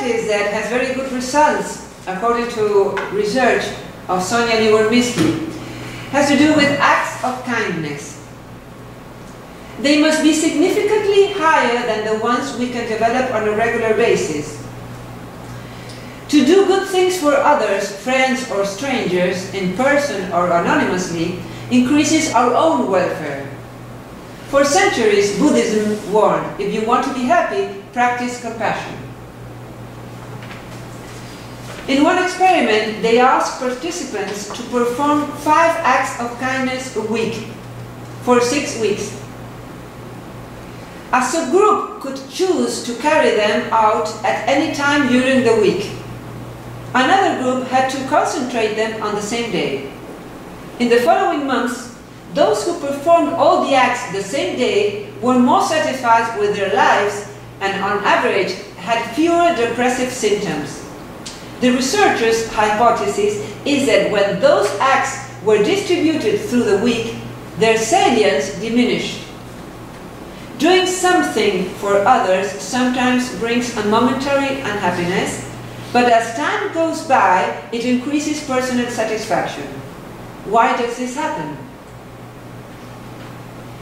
practice that has very good results, according to research of Sonia Libormisky, has to do with acts of kindness. They must be significantly higher than the ones we can develop on a regular basis. To do good things for others, friends or strangers, in person or anonymously, increases our own welfare. For centuries, Buddhism warned, if you want to be happy, practice compassion. In one experiment, they asked participants to perform 5 acts of kindness a week for 6 weeks. As a group could choose to carry them out at any time during the week. Another group had to concentrate them on the same day. In the following months, those who performed all the acts the same day were more satisfied with their lives and on average had fewer depressive symptoms. The researchers' hypothesis is that when those acts were distributed through the week, their salience diminished. Doing something for others sometimes brings a momentary unhappiness, but as time goes by, it increases personal satisfaction. Why does this happen?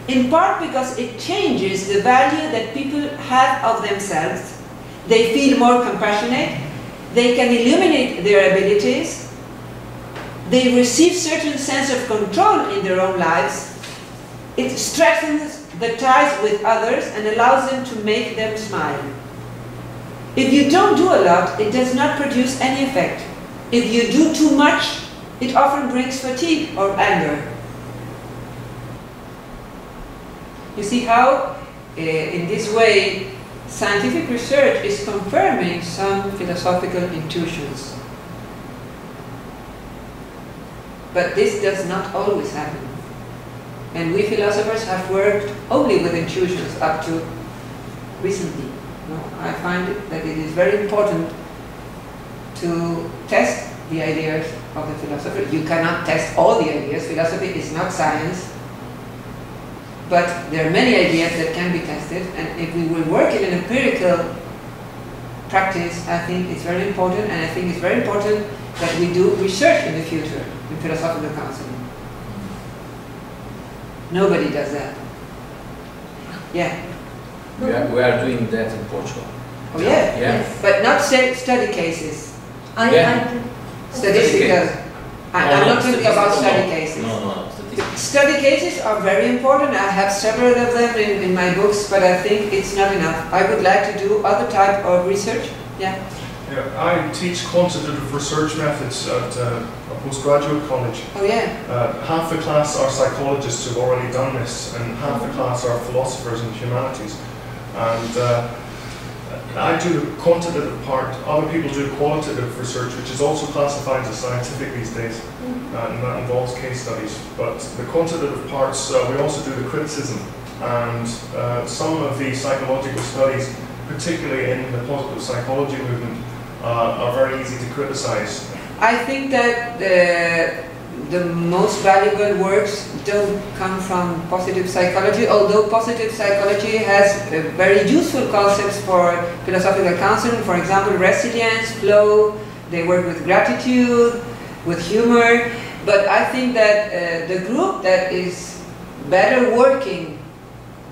In part because it changes the value that people have of themselves. They feel more compassionate, they can illuminate their abilities, they receive certain sense of control in their own lives, it strengthens the ties with others and allows them to make them smile. If you don't do a lot, it does not produce any effect. If you do too much, it often brings fatigue or anger. You see how, in this way, scientific research is confirming some philosophical intuitions. But this does not always happen. And we philosophers have worked only with intuitions up to recently. I find that it is very important to test the ideas of the philosopher. You cannot test all the ideas. Philosophy is not science. But there are many ideas that can be tested, and if we will work in an empirical practice, I think it's very important, and I think it's very important that we do research in the future in philosophical counseling. Nobody does that. Yeah. We are doing that in Portugal. Oh yeah? Yes. But not study cases. Statistical. No, I'm not talking about study cases. No. Study cases are very important. I have several of them in my books, but I think it's not enough. I would like to do other type of research. Yeah. I teach quantitative research methods at a postgraduate college. Oh yeah. Half the class are psychologists who've already done this, and half the class are philosophers and humanities. And I do the quantitative part. Other people do qualitative research, which is also classified as scientific these days, and that involves case studies. But the quantitative parts, we also do the criticism, and some of the psychological studies, particularly in the positive psychology movement, are very easy to criticize. I think that the most valuable works don't come from positive psychology, although positive psychology has very useful concepts for philosophical counseling. For example, resilience, flow, they work with gratitude, with humor. But I think that the group that is better working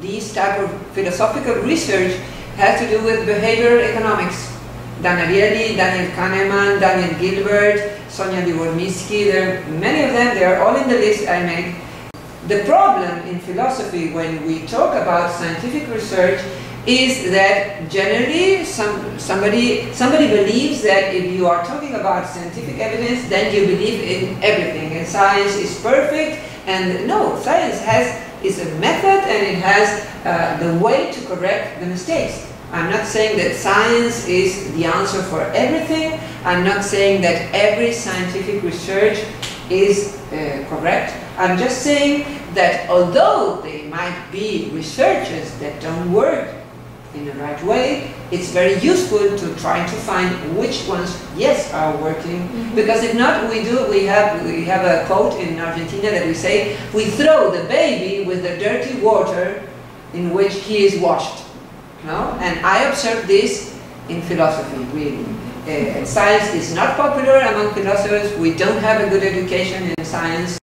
these type of philosophical research has to do with behavioral economics. Dan Ariely, Daniel Kahneman, Daniel Gilbert, Sonia Libormisky, there are many of them, they are all in the list I made. The problem in philosophy when we talk about scientific research is that generally somebody believes that if you are talking about scientific evidence, then you believe in everything, and science is perfect. And no, science is a method, and it has the way to correct the mistakes. I'm not saying that science is the answer for everything. I'm not saying that every scientific research is correct. I'm just saying that although they might be researches that don't work in the right way, it's very useful to try to find which ones, yes, are working. Because if not, we have a quote in Argentina that we say, we throw the baby with the dirty water in which he is washed. No? And I observe this in philosophy, really. Science is not popular among philosophers. We don't have a good education in science.